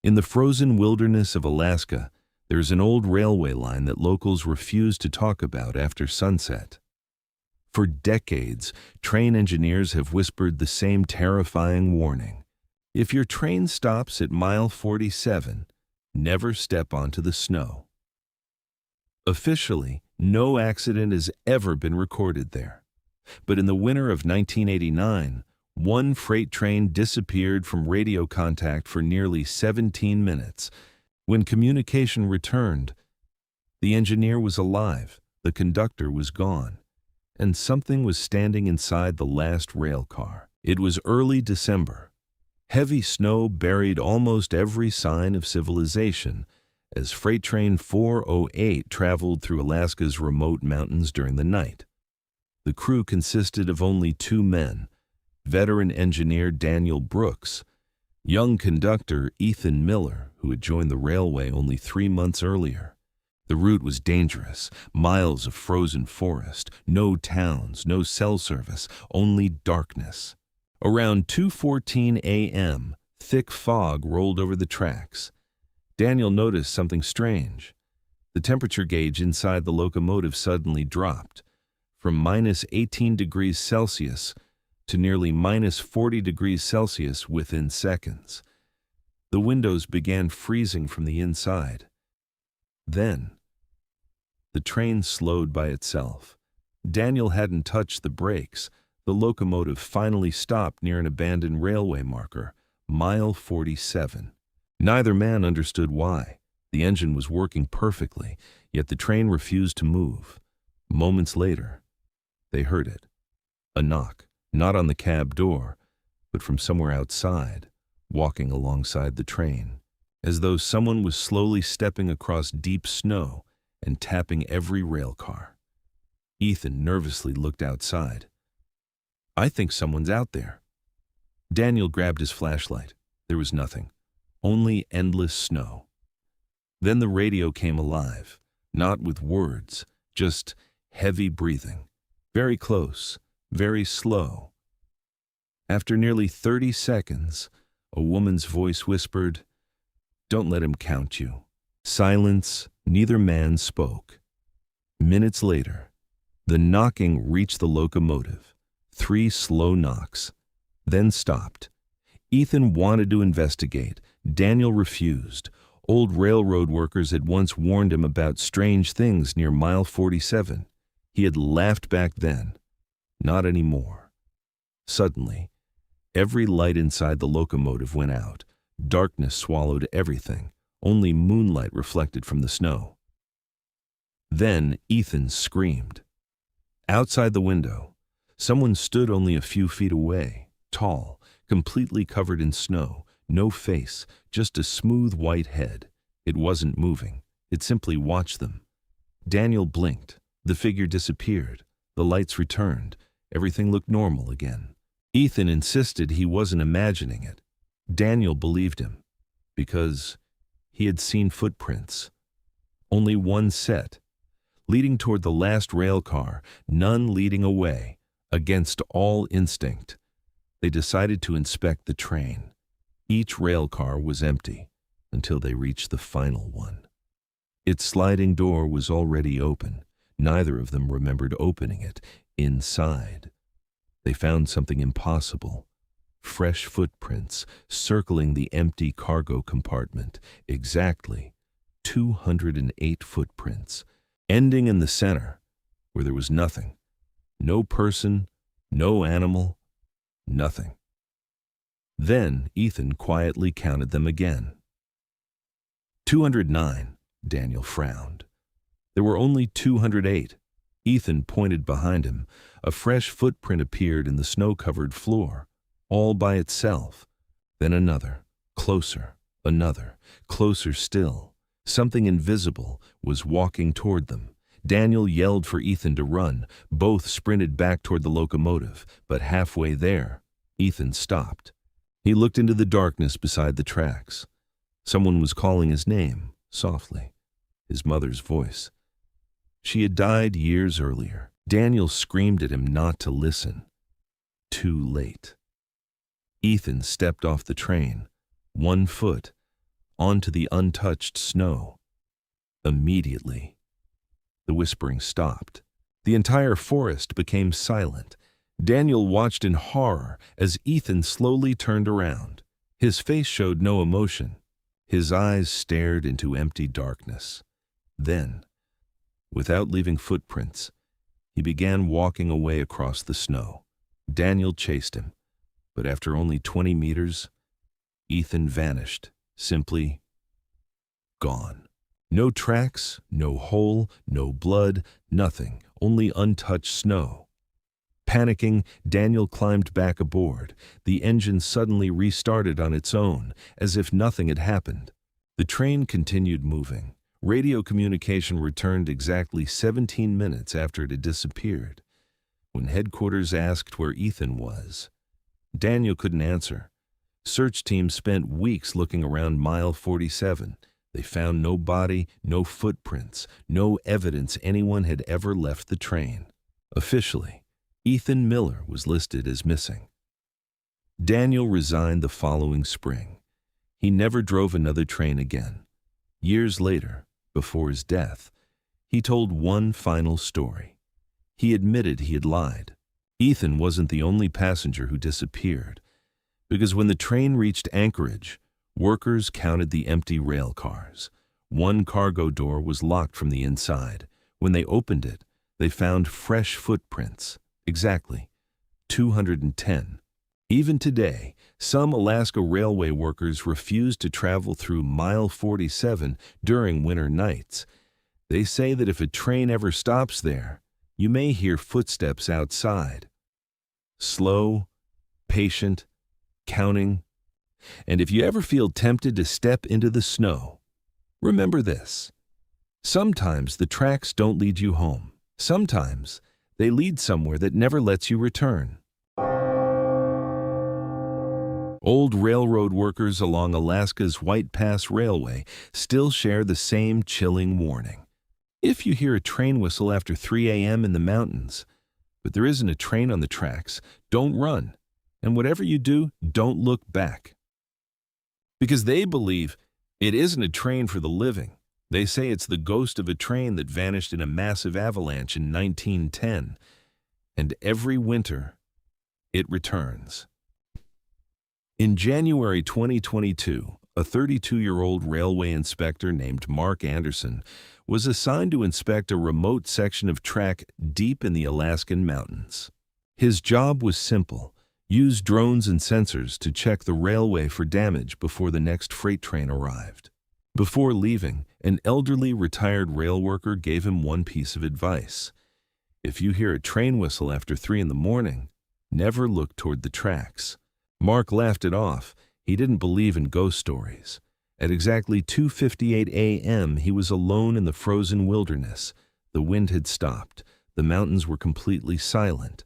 In the frozen wilderness of Alaska, there's an old railway line that locals refuse to talk about after sunset. For decades, train engineers have whispered the same terrifying warning. If your train stops at mile 47, never step onto the snow. Officially, no accident has ever been recorded there. But in the winter of 1989, one freight train disappeared from radio contact for nearly 17 minutes. When communication returned, the engineer was alive, the conductor was gone, and something was standing inside the last rail car. It was early December. Heavy snow buried almost every sign of civilization as Freight Train 408 traveled through Alaska's remote mountains during the night. The crew consisted of only two men, veteran engineer Daniel Brooks, young conductor Ethan Miller, who had joined the railway only 3 months earlier. The route was dangerous, miles of frozen forest, no towns, no cell service, only darkness. Around 2:14 a.m., thick fog rolled over the tracks. Daniel noticed something strange. The temperature gauge inside the locomotive suddenly dropped from minus 18 degrees Celsius to nearly minus 40 degrees Celsius within seconds. The windows began freezing from the inside. Then, the train slowed by itself. Daniel hadn't touched the brakes. The locomotive finally stopped near an abandoned railway marker, mile 47. Neither man understood why. The engine was working perfectly, yet the train refused to move. Moments later, they heard it. A knock, not on the cab door, but from somewhere outside, walking alongside the train, as though someone was slowly stepping across deep snow and tapping every rail car. Ethan nervously looked outside. "I think someone's out there." Daniel grabbed his flashlight. There was nothing, only endless snow. Then the radio came alive, not with words, just heavy breathing. Very close, very slow. After nearly 30 seconds, a woman's voice whispered, "Don't let him count you." Silence, neither man spoke. Minutes later, the knocking reached the locomotive. 3 slow knocks, then stopped. Ethan wanted to investigate. Daniel refused. Old railroad workers had once warned him about strange things near mile 47. He had laughed back then. Not anymore. Suddenly, every light inside the locomotive went out. Darkness swallowed everything. Only moonlight reflected from the snow. Then Ethan screamed. Outside the window, someone stood only a few feet away, tall, completely covered in snow, no face, just a smooth white head. It wasn't moving. It simply watched them. Daniel blinked. The figure disappeared. The lights returned. Everything looked normal again. Ethan insisted he wasn't imagining it. Daniel believed him, because he had seen footprints. Only one set, leading toward the last rail car, none leading away. Against all instinct, they decided to inspect the train. Each rail car was empty until they reached the final one. Its sliding door was already open. Neither of them remembered opening it. Inside, they found something impossible. Fresh footprints circling the empty cargo compartment. Exactly 208 footprints, ending in the center, where there was nothing. No person, no animal, nothing. Then Ethan quietly counted them again. 209, Daniel frowned. There were only 208. Ethan pointed behind him. A fresh footprint appeared in the snow-covered floor, all by itself. Then another, closer, another, closer still. Something invisible was walking toward them. Daniel yelled for Ethan to run. Both sprinted back toward the locomotive, but halfway there, Ethan stopped. He looked into the darkness beside the tracks. Someone was calling his name, softly, his mother's voice. She had died years earlier. Daniel screamed at him not to listen. Too late. Ethan stepped off the train, one foot onto the untouched snow. Immediately, the whispering stopped. The entire forest became silent. Daniel watched in horror as Ethan slowly turned around. His face showed no emotion. His eyes stared into empty darkness. Then, without leaving footprints, he began walking away across the snow. Daniel chased him, but after only 20 meters, Ethan vanished, simply gone. No tracks, no hole, no blood, nothing, only untouched snow. Panicking, Daniel climbed back aboard. The engine suddenly restarted on its own, as if nothing had happened. The train continued moving. Radio communication returned exactly 17 minutes after it had disappeared. When headquarters asked where Ethan was, Daniel couldn't answer. Search teams spent weeks looking around mile 47. They found no body, no footprints, no evidence anyone had ever left the train. Officially, Ethan Miller was listed as missing. Daniel resigned the following spring. He never drove another train again. Years later, before his death, he told one final story. He admitted he had lied. Ethan wasn't the only passenger who disappeared, because when the train reached Anchorage, workers counted the empty rail cars. One cargo door was locked from the inside. When they opened it, they found fresh footprints, exactly 210. Even today, some Alaska Railway workers refuse to travel through mile 47 during winter nights. They say that if a train ever stops there, you may hear footsteps outside. Slow, patient, counting. And if you ever feel tempted to step into the snow, remember this. Sometimes the tracks don't lead you home. Sometimes they lead somewhere that never lets you return. Old railroad workers along Alaska's White Pass Railway still share the same chilling warning. If you hear a train whistle after 3 a.m. in the mountains, but there isn't a train on the tracks, don't run. And whatever you do, don't look back. Because they believe it isn't a train for the living. They say it's the ghost of a train that vanished in a massive avalanche in 1910. And every winter, it returns. In January 2022, a 32-year-old railway inspector named Mark Anderson was assigned to inspect a remote section of track deep in the Alaskan mountains. His job was simple: use drones and sensors to check the railway for damage before the next freight train arrived. Before leaving, an elderly retired rail worker gave him one piece of advice. If you hear a train whistle after 3 in the morning, never look toward the tracks. Mark laughed it off. He didn't believe in ghost stories. At exactly 2:58 a.m., he was alone in the frozen wilderness. The wind had stopped. The mountains were completely silent.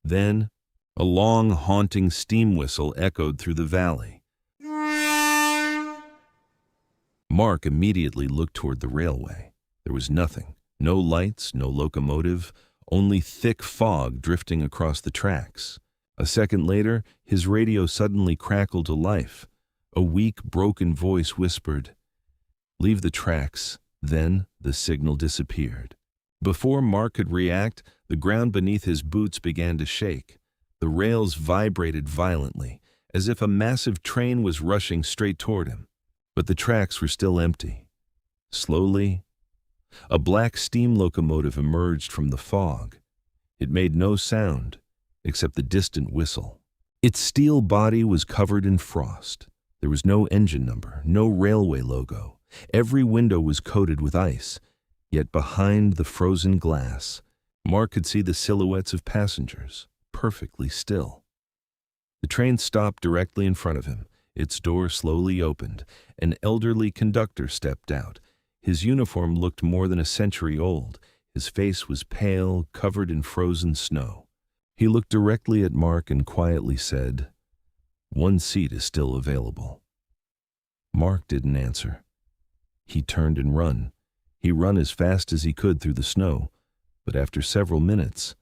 Then, a long, haunting steam whistle echoed through the valley. Mark immediately looked toward the railway. There was nothing. No lights, no locomotive, only thick fog drifting across the tracks. A second later, his radio suddenly crackled to life. A weak, broken voice whispered, "Leave the tracks." Then the signal disappeared. Before Mark could react, the ground beneath his boots began to shake. The rails vibrated violently, as if a massive train was rushing straight toward him. But the tracks were still empty. Slowly, a black steam locomotive emerged from the fog. It made no sound, except the distant whistle. Its steel body was covered in frost. There was no engine number, no railway logo. Every window was coated with ice. Yet behind the frozen glass, Mark could see the silhouettes of passengers, perfectly still. The train stopped directly in front of him. Its door slowly opened. An elderly conductor stepped out. His uniform looked more than a century old. His face was pale, covered in frozen snow. He looked directly at Mark and quietly said, "One seat is still available." Mark didn't answer. He turned and ran. He ran as fast as he could through the snow, but after several minutes,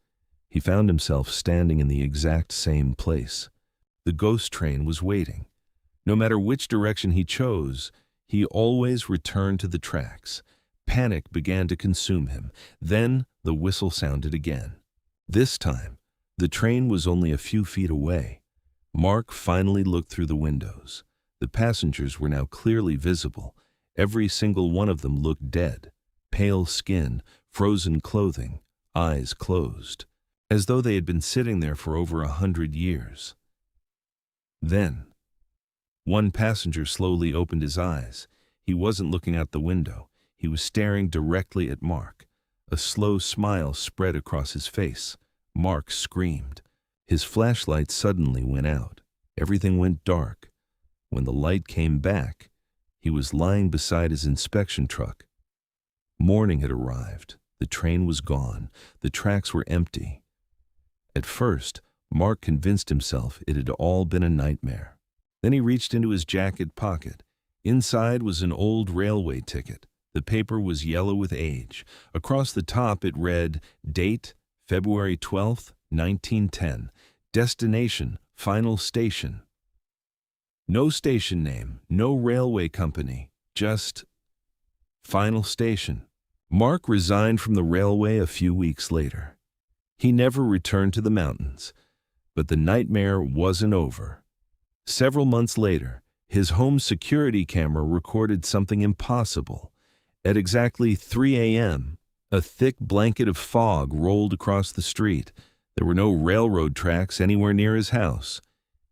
he found himself standing in the exact same place. The ghost train was waiting. No matter which direction he chose, he always returned to the tracks. Panic began to consume him. Then the whistle sounded again. This time, the train was only a few feet away. Mark finally looked through the windows. The passengers were now clearly visible. Every single one of them looked dead. Pale skin, frozen clothing, eyes closed, as though they had been sitting there for over 100 years. Then, one passenger slowly opened his eyes. He wasn't looking out the window. He was staring directly at Mark. A slow smile spread across his face. Mark screamed. His flashlight suddenly went out. Everything went dark. When the light came back, he was lying beside his inspection truck. Morning had arrived. The train was gone. The tracks were empty. At first, Mark convinced himself it had all been a nightmare. Then he reached into his jacket pocket. Inside was an old railway ticket. The paper was yellow with age. Across the top it read, date, February 12th, 1910. Destination, final station. No station name, no railway company, just final station. Mark resigned from the railway a few weeks later. He never returned to the mountains, but the nightmare wasn't over. Several months later, his home security camera recorded something impossible. At exactly 3 a.m., a thick blanket of fog rolled across the street. There were no railroad tracks anywhere near his house.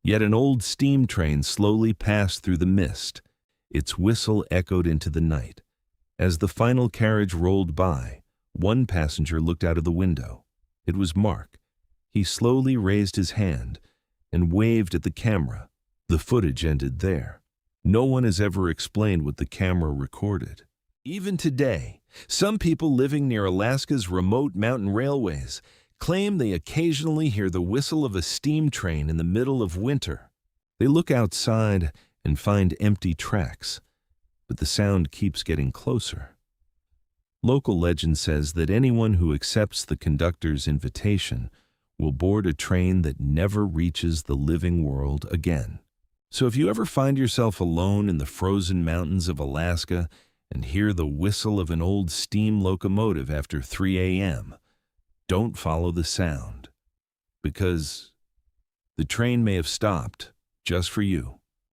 Yet an old steam train slowly passed through the mist. Its whistle echoed into the night. As the final carriage rolled by, one passenger looked out of the window. It was Mark. He slowly raised his hand and waved at the camera. The footage ended there. No one has ever explained what the camera recorded. Even today, some people living near Alaska's remote mountain railways claim they occasionally hear the whistle of a steam train in the middle of winter. They look outside and find empty tracks, but the sound keeps getting closer. Local legend says that anyone who accepts the conductor's invitation will board a train that never reaches the living world again. So if you ever find yourself alone in the frozen mountains of Alaska and hear the whistle of an old steam locomotive after 3 a.m., don't follow the sound, because the train may have stopped just for you.